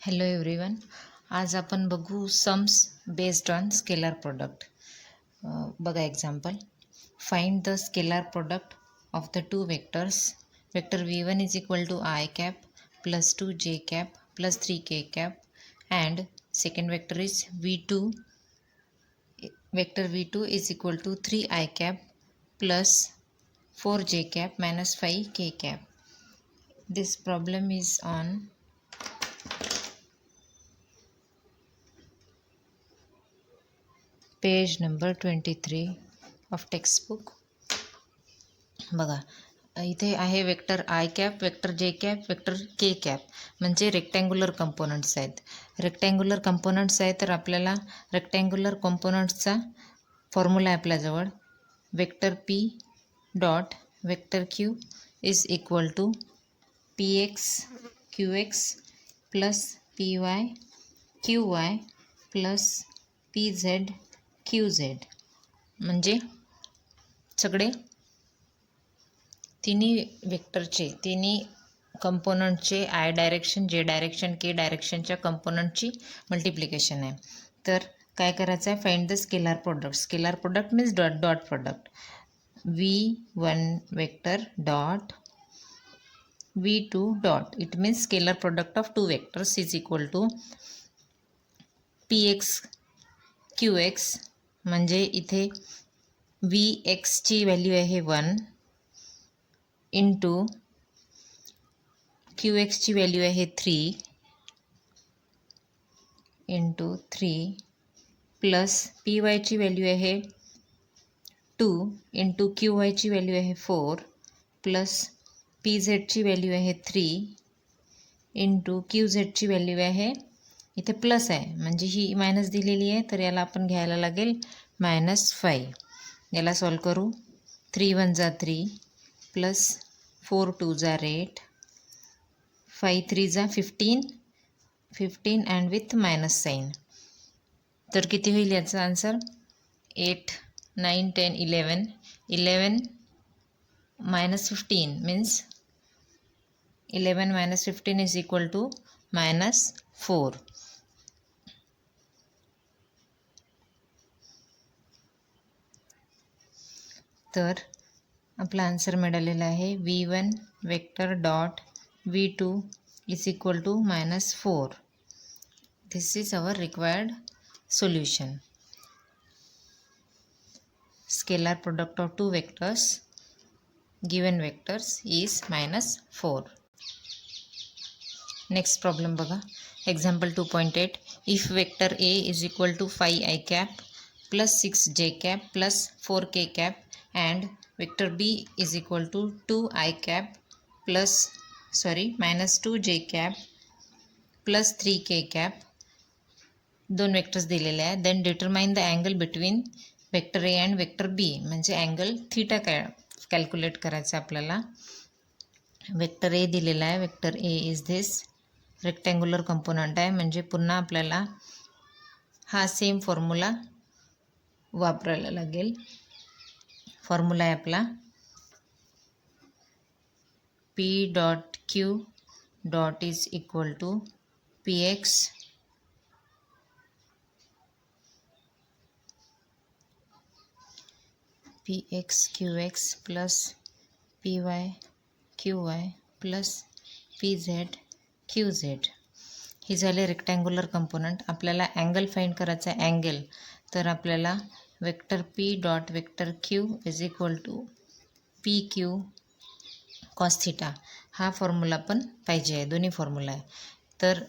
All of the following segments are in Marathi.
Hello everyone. आज आपण बघू sums based on scalar product. बघा example. Find the scalar product of the two vectors. Vector v1 is equal to I cap plus 2j cap plus 3k cap and second vector is v2. Vector v2 is equal to 3I cap plus 4j cap minus 5k cap. This problem is on page number 23 of textbook. बघा इथे आहे vector i cap, vector j cap, vector k cap, म्हणजे रेक्टँग्युलर कंपोनंट्स आहेत. रेक्टँग्युलर कंपोनंट्स आहेत तर आपल्याला रेक्टँग्युलर कंपोनंट्सचा फॉर्म्युला आहे आपल्याजवळ. Vector p dot vector q is equal to p x q x plus p y q y plus p z q z. म्हणजे सगळे तिन्ही वेक्टरचे, तिन्ही कंपोनंटचे i direction, j direction, k डायरेक्शनच्या कंपोनंटची मल्टिप्लिकेशन आहे. तर काय करायचं आहे? Find the scalar product. Scalar product means dot dot product. v1 vector dot v2 dot. It means scalar product of two vectors is equal to px qx. म्हणजे इथे वी एक्सची व्हॅल्यू आहे 1 इंटू क्यू एक्सची व्हॅल्यू आहे 3 इंटू 3 प्लस पी वायची व्हॅल्यू आहे 2 इंटू क्यू वायची व्हॅल्यू आहे 4 प्लस पी झेडची व्हॅल्यू आहे 3 इंटू क्यू झेडची व्हॅल्यू आहे, इथे प्लस आहे म्हणजे ही मायनस दिलेली आहे तर याला आपण घ्यायला लागेल -5. याला सॉल्व करू. 3 1 जा 3 प्लस 4 2 जा 8 5 3 जा 15 अँड विथ मायनस साईन. तर किती होईल याचा answer? 8 9 10 11 minus 15 means 11 minus 15 is equal to -4. तर आपला आन्सर मिळालेला आहे v1 vector dot v2 is equal to -4. This is our required solution. Scalar product of two vectors given vectors is -4. Next problem बघा. Example 2.8. If vector A is equal to 5I cap plus 6j cap plus 4k cap and vector b is equal to 2I cap plus -2j cap plus 3k cap. दोन वेक्टर्स दिलेले आहे. Then determine the angle between vector A and vector B. म्हणजे अँगल थीटा कॅल्क्युलेट करायचं आपल्याला. वेक्टर ए दिलेला आहे. Vector A is this rectangular component आहे, म्हणजे पुन्हा आपल्याला हा सेम फॉर्म्युला वापरायला लागेल. फॉर्म्युला आहे आपला p dot q dot is equal to px qx plus py qy plus pz qz. ही झाले रेक्टँग्युलर कंपोनंट. आपल्याला अँगल फाइंड करायचा आहे. अँगल तर आपल्याला vector p dot vector q is equal to p q cos theta हा फॉर्म्युला पण पाहिजे आहे. दोन्ही फॉर्म्युला आहे तर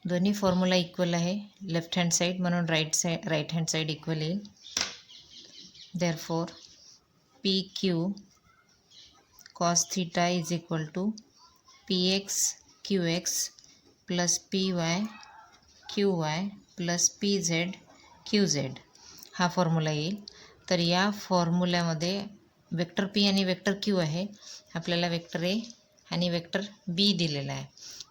दोन्ही फॉर्म्युला इक्वल आहे लेफ्ट हँड साईड, म्हणून राईट हँड साईड इक्वल येईल. Therefore p q cos theta is equal to px qx plus py qy plus pz qz हा फॉर्म्युला येईल. तर या फॉर्म्युल्यामध्ये वेक्टर पी आणि वेक्टर क्यू आहे. आपल्याला वेक्टर ए आणि वेक्टर बी दिलेला आहे.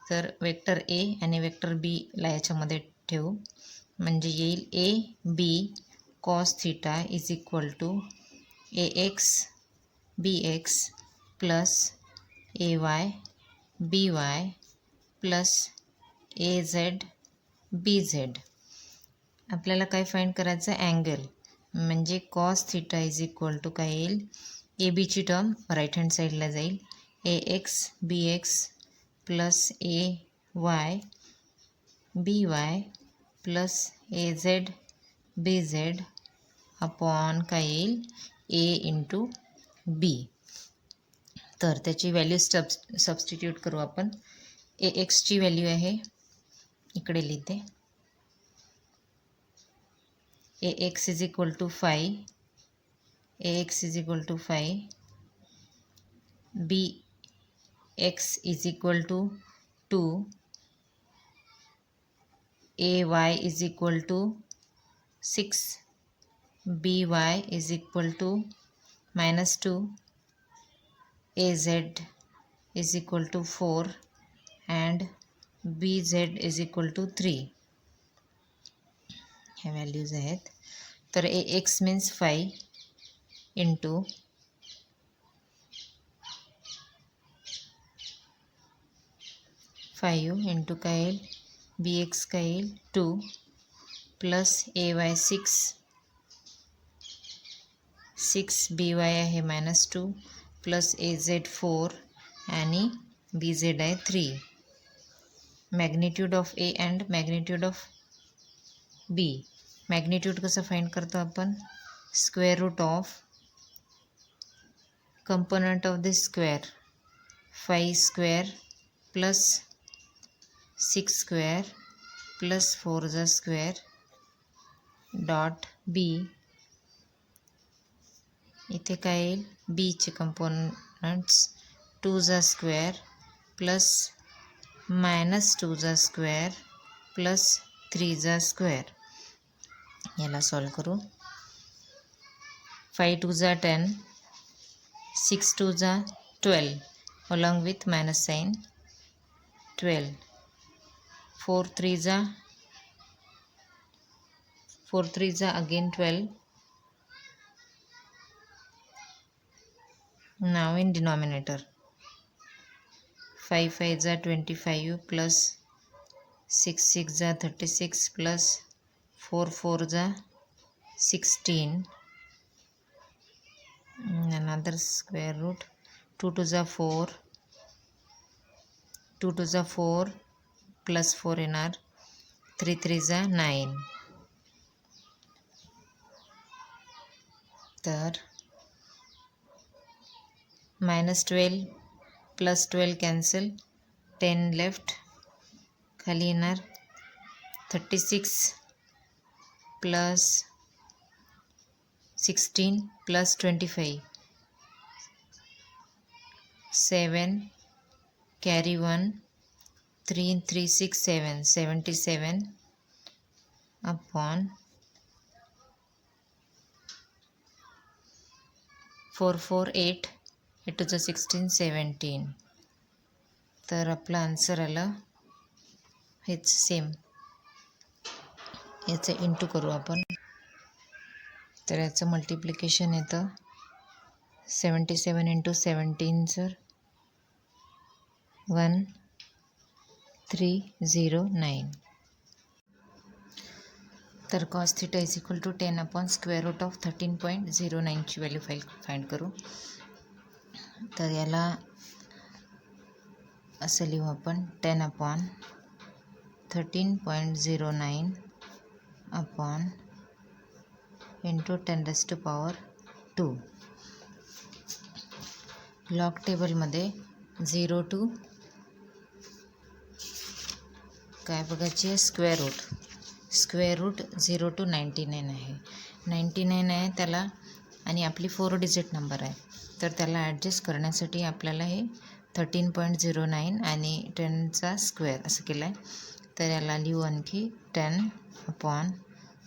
तर वेक्टर ए आणि वेक्टर बीला याच्यामध्ये ठेवू, म्हणजे येईल a b cos theta is equal to ax bx plus ay by plus AZ BZ. आपल्याला काय फाइंड करायचं अँगल, म्हणजे cos theta is equal to काय येईल, ए बीची टर्म राईट हँड साईडला जाईल, AX BX plus AY BY plus AZ BZ upon काय येईल A इंटू B. तर त्याची व्हॅल्यू सबस्टिट्यूट करू आपण. AXची व्हॅल्यू आहे, इकडे लिहिते, AX is equal to 5, AX is equal to 5, BX is equal to 2, AY is equal to 6, BY is equal to -2, AZ is equal to 4 and BZ is equal to 3. ह्या व्हॅल्यूज आहेत. तर AX मीन्स 5 इंटू 5 इंटू काय येईल BX काय येईल 2 प्लस AY 6 BY आहे -2 प्लस AZ 4 आणि BZ आहे 3. Magnitude of A and magnitude of B. Magnitude कसं फाइंड करतो आपण, square root of component of this square 5 square plus 6 square plus 4 चा स्क्वेअर डॉट B. इथे काय येईल बीचे कंपोनंट्स 2 चा स्क्वेअर प्लस -2 चा स्क्वेअर प्लस 3 चा स्क्वेअर. याला सॉल्व करू. 5 2 चा 10, 6 2 चा 12 अलॉंग विथ मायनस साइन 12, 4 3 चा अगेन 12. Now in denominator 5 5 चा 25 प्लस 6 6 चा 36 प्लस 4 4 चा 16, another square root 2 2 चा 4, 2 2 चा 4 प्लस 4 येणार, 3 3 चा 9. तर -12 प्लस 12 कॅन्सल, 10 लेफ्ट, खाली येणार 36 प्लस 16 प्लस 25, 7 कॅरी 1, 3 3 6 7 77 अपॉन 4 4 8 8 2 16 17. तर आपला आन्सर आलं हेच सेम. याचं इंटू करू आपण. तर याचं मल्टिप्लिकेशन येतं 77 इंटू 17 सर 1309. तर cos theta is equal to 10 upon square root of 13.09 ची व्हॅल्यू फाइंड करू. तर याला असं लिहू आपण 10 अपॉन 13.09 अपॉन इंटू 10⁻². लॉग टेबलमध्ये 0 टू काय बघायची आहे स्क्वेअर रूट 0 टू 99 आहे. 99 आहे त्याला, आणि आपली 4 डिजिट नंबर आहे, तर त्याला ॲडजस्ट करण्यासाठी आपल्याला हे 13.09 आणि 10चा स्क्वेअर असं केलं आहे. तर याला लिहू आणखी 10 upon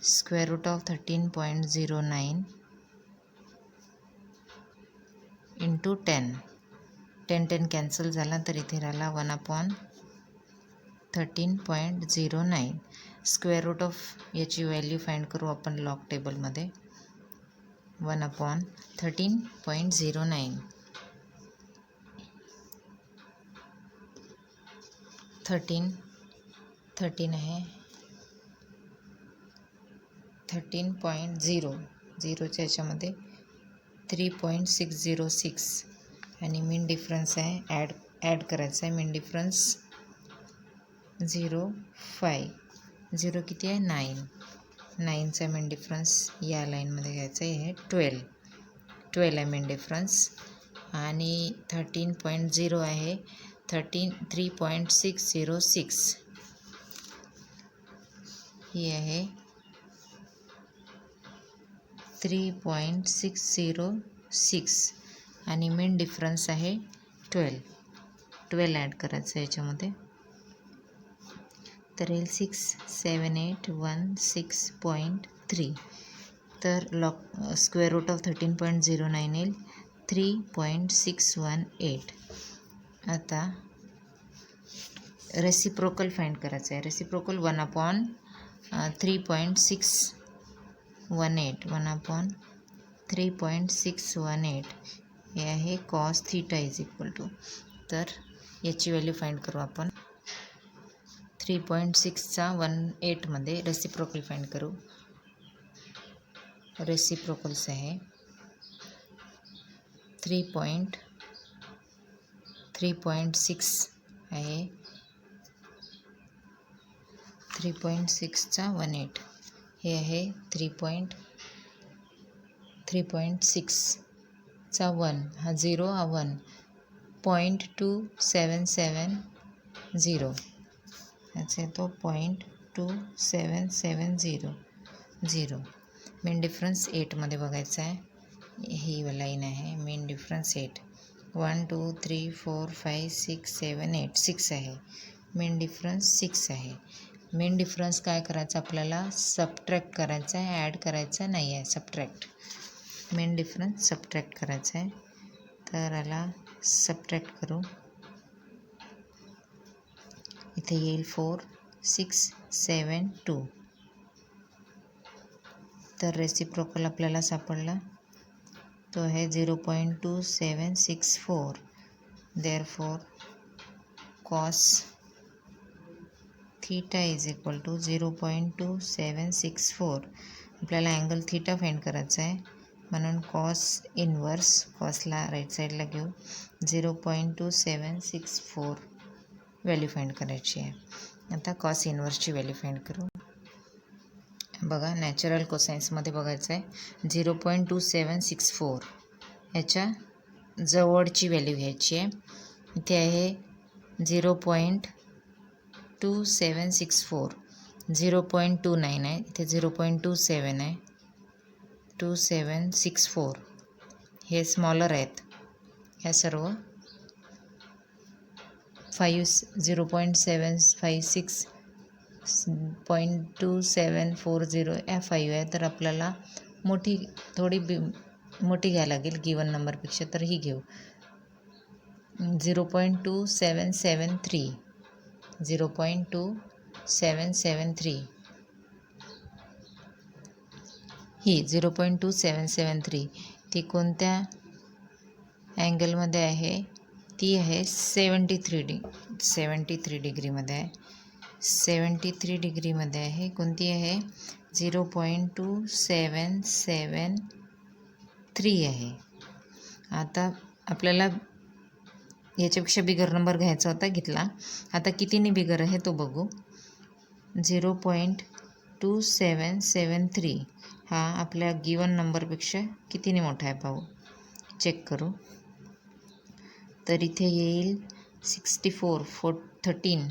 square root of 13.09 into 10. 10 cancel झाला, तर इथे राहिला 1 अपॉन 13.09. स्क्वेअर रूट ऑफ याची व्हॅल्यू फाइंड करू आपण लॉग टेबलमध्ये. 1 अपॉन 13.09. 13 13 आहे 13.0 झिरोच्या याच्यामध्ये 3.606 आणि मीन डिफरन्स आहे ॲड करायचा आहे. मीन डिफरन्स 0.5 झिरो किती आहे 9चा मीन डिफरन्स या लाईनमध्ये घ्यायचा आहे. 12 आहे मीन डिफरन्स आणि 13.0 आहे 3.606 ही आहे 3.606 आणि मीन डिफरन्स आहे 12 ॲड करायचं आहे याच्यामध्ये. तर येईल 67816.3 तर स्क्वेअर रूट ऑफ 13.09 येईल 3.618. आता रेसिप्रोकल फाइंड करायचं आहे. रेसिप्रोकल 1/3.618 1/3.618 हे आहे cos theta is equal to. तर याची व्हॅल्यू फाइंड करू आपण. 3.6चा 1/8 मध्ये रेसिप्रोकल फाइंड करू. रेसिप्रोकल्स आहे 3.6 आहे 3.6चा 1/8 हे आहे 3.6चा 1 हा 0 हा 1 0.2770 याचा येतो 0.2770. मीन डिफरन्स 8मध्ये बघायचा आहे. ही लाईन आहे मीन डिफरन्स 8 1 2 3 4 5 6 7 8 6 आहे. मीन डिफरन्स 6 आहे. मीन डिफरन्स काय करायचं आपल्याला सबट्रॅक्ट करायचा आहे, ॲड करायचा नाही आहे. सबट्रॅक्ट मीन डिफरन्स सबट्रॅक्ट करायचा आहे. तर याला सबट्रॅक्ट करू. इथे येईल 4672. तर रेसिप्रोकल आपल्याला सापडला तो आहे 0.2764. Therefore cos theta is equal to 0.2764. आपल्याला अँगल थीटा फाइंड करायचा आहे म्हणून कॉस इन्व्हर्स कॉसला राईट साईडला घेऊ 0.2764 व्हॅल्यू फाइंड करायची आहे. आता कॉस इन्व्हर्सची व्हॅल्यू फाइंड करू. बघा नॅचरल कोसाइन्समध्ये बघायचं आहे 0.2764 याच्या जवळची व्हॅल्यू घ्यायची आहे. इथे आहे 0.2764 0.29 आहे इथे 0.27 आहे 2764 हे स्मॉलर आहेत. ह्या सर्व 0.2740 या 5 आहे. तर आपल्याला थोडी मोठी घ्यायला लागेल गिवन नंबरपेक्षा. तर ही घेऊ 0.2773 0.2773 ही 0.2773 ती कोणत्या अँगलमध्ये आहे ती आहे 73 डिग्रीमध्ये आहे. 73 डिग्रीमध्ये आहे. कोणती आहे 0.2773 आहे. आता आपल्याला याच्यापेक्षा बिगर नंबर घ्यायचा होता घेतला. आता कितीने बिगर आहे तो बघू. 0.2773 हा आपल्या गिवन नंबरपेक्षा कितीने मोठा आहे पाहू चेक करू. तर इथे येईल 64 13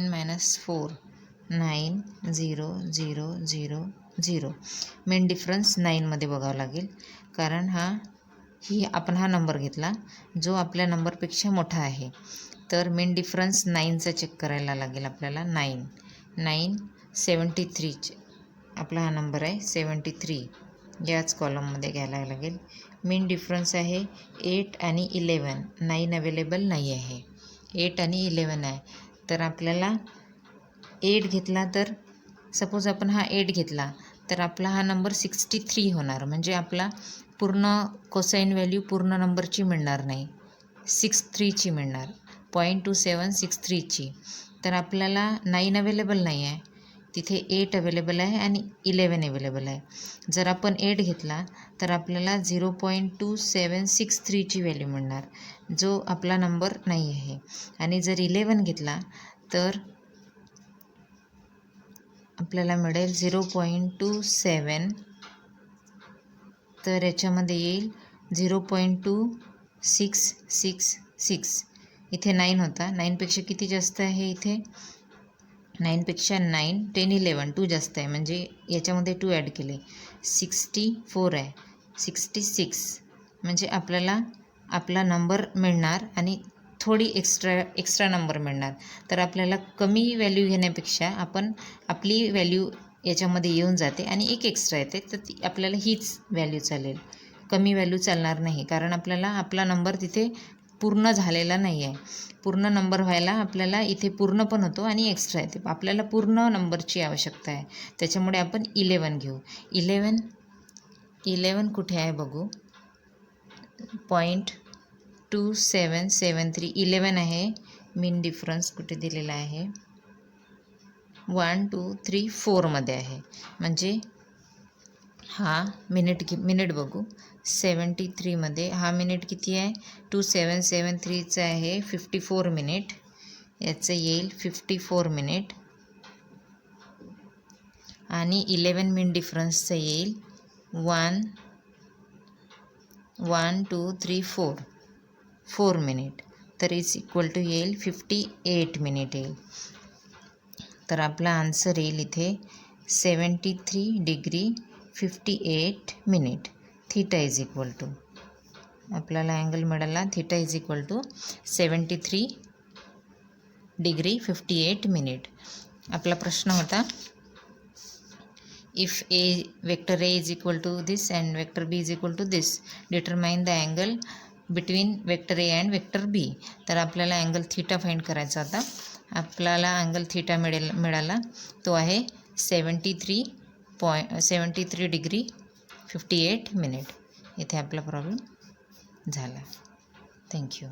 -4 9 0 0 0 0. मेन डिफरन्स 9मध्ये बघावं लागेल कारण आपण हा नंबर घेतला जो आपल्या नंबरपेक्षा मोठा आहे. तर मेन डिफरन्स 9चा चेक करायला लागेल आपल्याला. 9 73 आपला हा नंबर आहे 73 याच कॉलममध्ये घ्यायला लागेल. मेन डिफरन्स आहे 8 आणि 11. 9 अवेलेबल नाही आहे. 8 आणि 11 आहे. तर आपल्याला 8 घेतला तर सपोज आपण हा 8 घेतला तर आपला हा नंबर 63 होणार. म्हणजे आपला पूर्ण कोसाईन व्हॅल्यू पूर्ण नंबरची मिळणार नाही 63ची मिळणार 0.2763ची. तर आपल्याला 9 अवेलेबल नाही आहे, तिथे 8 अवेलेबल आहे आणि 11 अवेलेबल आहे. जर आपण 8 घेतला तर आपल्याला 0.2763ची व्हॅल्यू मिळणार, जो आपला नंबर नाही आहे. आणि जर 11 घेतला तर आपल्याला मिळेल 0.27, तर याच्यामध्ये येईल 0.2666. इथे 9 होता, 9पेक्षा किती जास्त आहे इथे, 9पेक्षा 9, 10, 11, 2 जास्त आहे, म्हणजे याच्यामध्ये 2 ॲड केले, 64 आहे, 66. म्हणजे आपल्याला आपला नंबर मिळणार आणि थोडी एक्स्ट्रा नंबर मिळणार. तर आपल्याला कमी व्हॅल्यू घेण्यापेक्षा आपण आपली व्हॅल्यू याच्यामध्ये येऊन जाते आणि एक एक्स्ट्रा येते, तर ती आपल्याला हीच व्हॅल्यू चालेल, कमी व्हॅल्यू चालणार नाही. कारण आपल्याला आपला नंबर तिथे पूर्ण झालेला नाही आहे. पूर्ण नंबर व्हायला आपल्याला इथे पूर्ण पण होतो आणि एक्स्ट्रा येते. आपल्याला पूर्ण नंबरची आवश्यकता आहे, त्याच्यामुळे आपण 11 घेऊ. 11 कुठे आहे बघू, 0.2773 11 आहे. मीन डिफरन्स कुठे दिलेला आहे, 1 2 3 4मध्ये आहे. म्हणजे हा मिनिट बघू, 73मध्ये हा मिनिट किती आहे, 2773चं आहे 54 मिनिट, याचं येईल 54 मिनिट. आणि 11 मिनिट डिफरन्सचं येईल 1 2 3 4 मिनिट, तर इज इक्वल टू येईल 58 मिनिट येईल. तर आपला आन्सर येईल इथे 73 degree 58 minute. Theta is equal to, आपल्याला अँगल मिळाला theta is equal to 73 degree 58 minute. आपला प्रश्न होता, if vector A is equal to this and vector B is equal to this, determine the angle between vector A and vector B. तर आपल्याला अँगल थीटा फाइंड करायचा होता. आपल्याला अँगल थीटा मिळाला, तो आहे 73 डिग्री 58 मिनिट. इथे आपला प्रॉब्लेम झाला. थँक्यू.